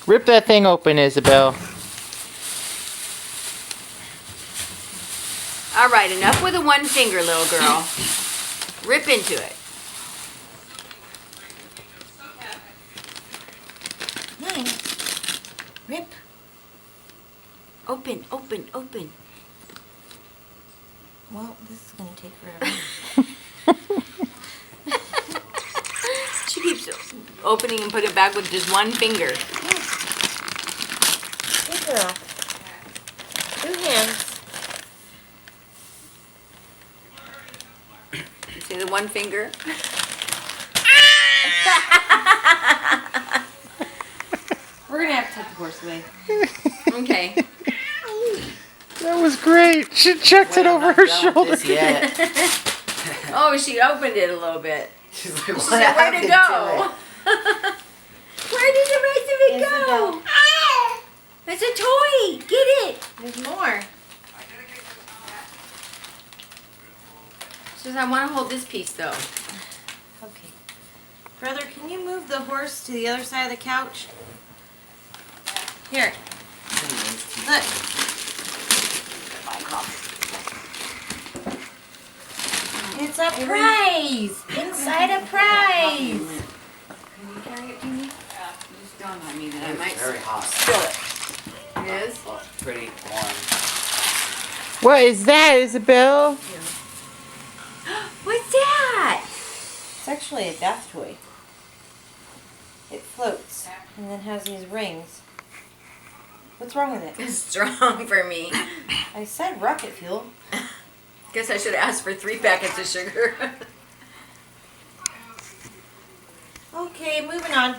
Rip that thing open, Isabel. All right, enough with the one finger, little girl. Rip into it. Nice. Rip. Open, open, open. Well, this is going to take forever. She keeps opening and putting it back with just one finger. Good girl. 2 hands. You see the one finger? We're going to have to take the horse away. Okay. That was great. She chucked it over her shoulder. Oh, she opened it a little bit. She's like, She what said, where'd it happened go? Where did the rest of it go? It's a toy. Get it. There's more. She says, I want to hold this piece though. Okay. Brother, can you move the horse to the other side of the couch? Here. Look. It's a prize! Inside a prize! Can you carry it to me? Just don't on me that I It's might very hot. spill it. It is? Well, it's pretty warm. What is that, Isabel? What's that? It's actually a bath toy. It floats and then has these rings. What's wrong with it? It's strong for me. I said rocket fuel. Guess I should have asked for 3 packets of sugar. Okay, moving on.